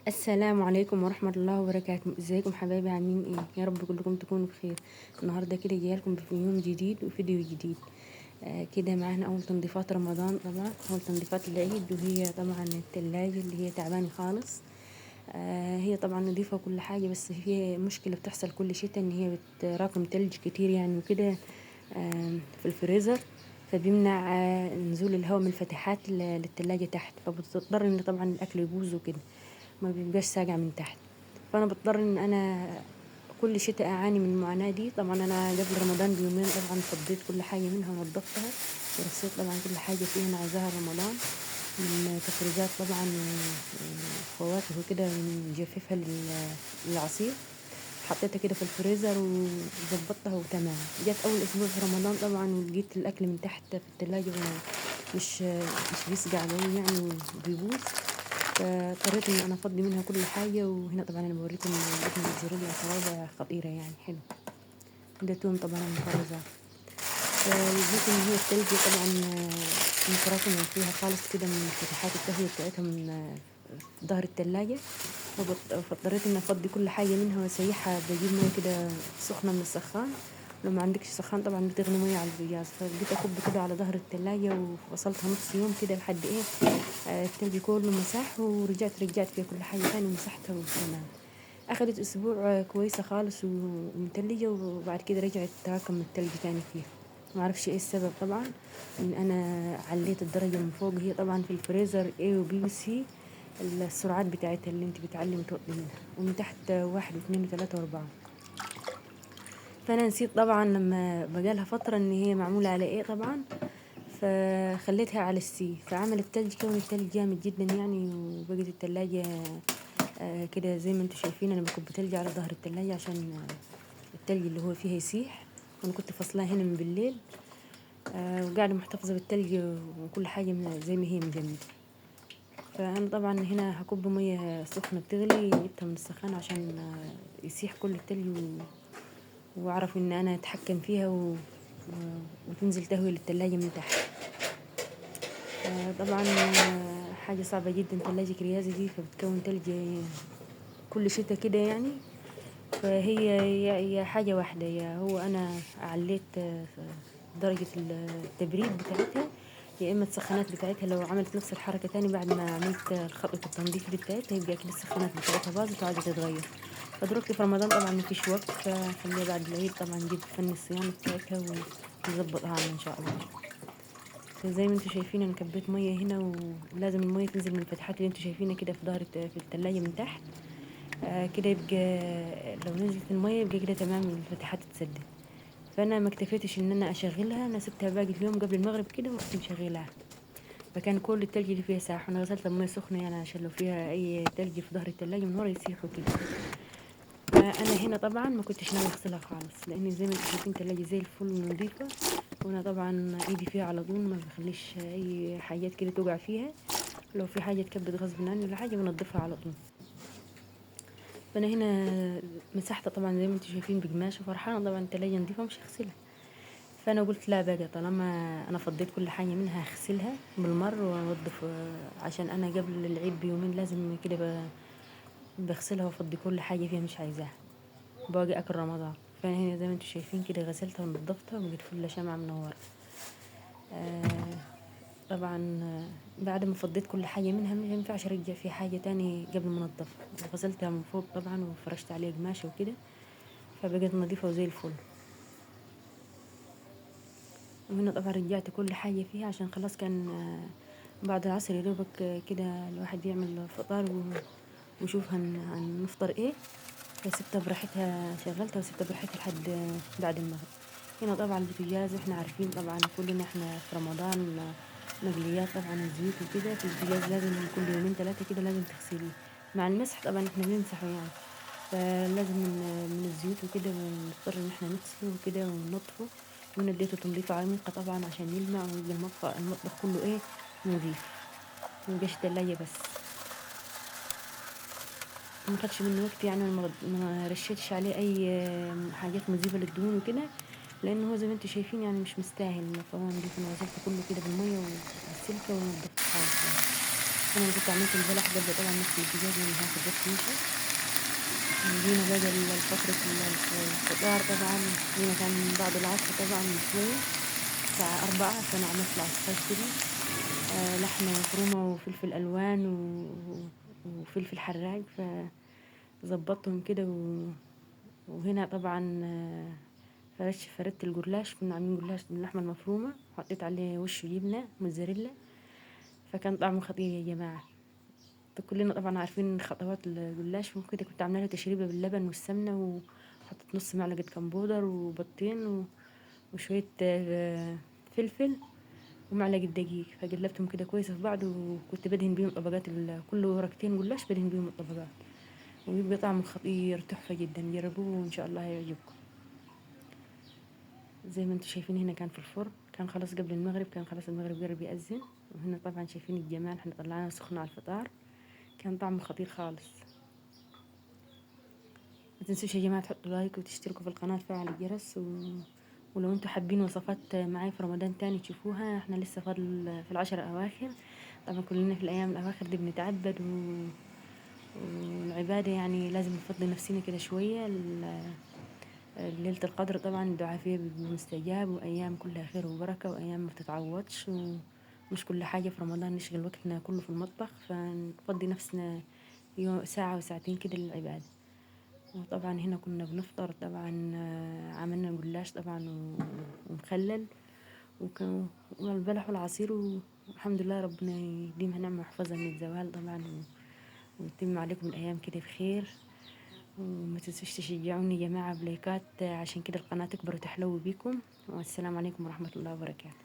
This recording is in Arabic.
السلام عليكم ورحمة الله وبركاته. ازيكم حبايبي؟ عاملين ايه؟ يا رب كلكم تكونوا بخير. النهارده كده جايلكم في يوم جديد وفيديو جديد. كده معانا اول تنظيفات رمضان، طبعا اول تنظيفات العيد، وهي طبعا التلاجة اللي هي تعبانة خالص. هي طبعا نظيفة وكل حاجة، بس في مشكلة بتحصل كل شتاء ان هي بتراكم تلج كتير يعني وكده في الفريزر، فبيمنع نزول الهواء من الفتحات للتلاجة تحت، فبتضطر ان طبعا الاكل يبوظ وكده، ما بيبقاش ساقع من تحت. فانا بضطر ان انا كل شتاء اعاني من المعاناة دي. طبعا انا قبل رمضان بيومين طبعا فضيت كل حاجة منها ونضفتها ورصيت طبعا كل حاجة فيها انا عايزاها رمضان، من تفريزات طبعا وفواكه وكده، نجففها للعصير. حطيتها كده في الفريزر وظبطتها وتمام. جت اول اسبوع في رمضان طبعا ولقيت الاكل من تحت في التلاجة مش بيسقع قوي يعني وبيبوظ، فاضطريت ان انا افضي منها كل حاجة. وهنا طبعا انا بوريكم جبنة موتزاريلا صوابع خطيرة يعني حلو. ده توم طبعا مفرزة. فلقيت ان هي التلج طبعا متراكمة فيها خالص كده من فتحات التهوية بتاعتها من ظهر التلاجة، فاضطريت ان افضي كل حاجة منها واسيحها. بجيب مية كده سخنة من السخان، لو ما عندكش سخان طبعا بتغلي مية على البوتاجاز، فبقيت اكب كده على ظهر التلاجة وفصلتها نص يوم كده لحد ايه التلج كله مسح، رجعت فيها كل حاجة تاني ومسحتها وتمام. اخدت اسبوع كويسة خالص ومتلجة، وبعد كده رجعت تراكم التلج تاني فيها. معرفش ايه السبب طبعا، ان انا عليت الدرجة من فوق. هي طبعا في الفريزر A و B و C السرعات بتاعتها اللي انت بتعلم وتوطي منها، ومن تحت 1 و2 و3 و4. فانا نسيت طبعا لما بقالها فترة ان هي معمولة على A طبعا، فخليتها على السي، فعملت تلج، كون التلج جامد جدا يعني. وبقت التلاجة كده زي ما انتوا شايفين. انا بكب تلج على ظهر التلاجة عشان التلج اللي هو فيها يسيح، وانا كنت فصلها هنا من بالليل وقاعدة محتفظة بالتلج وكل حاجة زي ما هي مجمدة. فانا طبعا هنا هكب مية سخنة بتغلي، جبتها من السخان عشان يسيح كل التلج واعرف ان انا اتحكم فيها وتنزل تهوي للتلاجة من تحت. طبعا حاجة صعبة جدا تلاجة كريازي دي، فبتكون تلج كل شتاء كده يعني. فهي هي حاجة واحدة، يا هو أنا عليت درجة التبريد بتاعتها، يا إما السخانات بتاعتها لو عملت نفس الحركة تاني بعد ما عملت خطوة التنظيف دي بتاعتها، يبقى أكيد السخانات بتاعتها باظت وعايزة تتغير. فدلوقتي في رمضان طبعا مفيش وقت، فخليها بعد العيد طبعا نجيب فن الصيانة بتاعتها ونظبطها إن شاء الله. فزي ما انتوا شايفين انا كبيت ميه هنا، ولازم الميه تنزل من الفتحات اللي انتوا شايفينها كده في ظهر في التلاجة من تحت. كده يبقى لو نزلت الميه يبقى كده تمام، الفتحات اتسدت. فانا ما اكتفيتش ان انا اشغلها، انا سبتها باقي اليوم قبل المغرب كده ورحت مشغلها. فكان كل التلج اللي فيها ساح، وانا غسلتها بميه سخنه يعني عشان لو فيها اي تلج في ظهر التلاجة من ورا يسيح وكده. فانا هنا طبعا ما كنتش ناوي اغسلها خالص، لان زي ما انتم شايفين تلاجة زي الفل ونظيفه، وانا طبعا ايدي فيها على طول، ما بخليش اي حاجات كده تقع فيها. لو في حاجه اتكبت غصب عني ولا حاجه بنضفها على طول. فانا هنا مسحتها طبعا زي ما انتم شايفين بقماش، وفرحانه طبعا التلاجة نظيفه مش هغسلها. فانا قلت لا بقى، طالما انا فضيت كل حاجه منها هغسلها بالمر وانضف، عشان انا قبل العيد بيومين لازم كده بغسلها وافضي كل حاجه فيها مش عايزاها، باجي اكل رمضان. فانا هنا زي ما انتم شايفين كده غسلتها ونضفتها وبقت فل شمعة منورة. آه طبعا بعد ما فضيت كل حاجة منها ما ينفعش ارجع في حاجة تاني قبل ما انضفها. غسلتها من فوق طبعا وفرشت عليها قماشة وكده، فبقت نظيفة وزي الفل. وهنا طبعا رجعت كل حاجة فيها عشان خلاص كان بعد العصر يدوبك كده الواحد يعمل فطار ويشوف هنفطر ايه. فسبتها براحتها، شغلتها وسبتها براحتها لحد بعد المغرب. هنا طبعا البوتاجاز احنا عارفين طبعا كلنا احنا في رمضان مقليات طبعا الزيوت وكده، في البوتاجاز لازم كل يومين 3 كده لازم تغسليه مع المسح. طبعا احنا بنمسحه يعني، فلازم من الزيوت وكده بنضطر ان احنا نغسله وكده وننضفه. وانا اديته تنظيفة عميقة طبعا عشان يلمع ويبقى المطبخ كله ايه نظيف، ميبقاش تلاجة بس. ما خدش منه وقت يعني، ما رشيتش عليه اي حاجات مذيبة للدهون وكده، لانه هو زي ما انتوا شايفين يعني مش مستاهل. فهو نضيف، انا غسلته كله كده بالمية والسلكة ونضفته خالص يعني. انا كنت عملت البلح قبل طبعا نص الدجاج من هاك الجت تنشف. جينا بقى الفترة الفطار طبعا. جينا كان بعد العصر طبعا بشوية، الساعة 4 فأنا عملت العصفاج كده. لحمة مفرومة وفلفل ألوان وفلفل حراج، فظبطتهم كده وهنا طبعا فردت الجلاش. كنا عاملين جلاش باللحمة المفرومة، وحطيت عليه وش جبنة موتزاريلا، فكان طعمه خطير يا جماعة. كلنا طبعا عارفين خطوات الجلاش، وكده كنت عامله له تشريبه باللبن والسمنه، وحطيت نص معلقه كمبودر وبيضتين وشويه فلفل ومعلقه دقيق، فقلبتهم كده كويس في بعض، وكنت بدهن بيهم طبقات كل ورقتين جلاش بدهن بيهم الطبقات، وبيبقى طعمه خطير تحفه جدا. جربوه وان شاء الله هيعجبكم. زي ما انتم شايفين هنا كان في الفرن، كان خلاص قبل المغرب، كان خلاص المغرب قرب يأذن. وهنا طبعا شايفين الجمال، احنا طلعناه سخن على الفطار، كان طعمه خطير خالص. ما تنسوش يا جماعة تحطوا لايك وتشتركوا في القناة وتفعلوا الجرس ولو انتوا حابين وصفات معايا في رمضان تاني تشوفوها، احنا لسه فاضل في العشر اواخر. طبعا كلنا في الايام الاواخر دي بنتعبد والعبادة يعني لازم نفضي نفسنا كده شوية. ليلة القدر طبعا الدعاء فيها بيبقى مستجاب، وايام كلها خير وبركة، وايام ما بتتعوضش، ومش كل حاجة في رمضان نشغل وقتنا كله في المطبخ، فنفضي نفسنا ساعة وساعتين كده للعبادة. وطبعا هنا كنا بنفطر طبعا، عملنا جلاش طبعا ومخلل والبلح والعصير، والحمد لله ربنا يديمها نعمة ويحفظها من الزوال طبعا، ويتم عليكم الأيام كده بخير. وما تنسوش تشجعوني يا جماعة بلايكات، عشان كده القناة تكبر وتحلو بيكم. والسلام عليكم ورحمة الله وبركاته.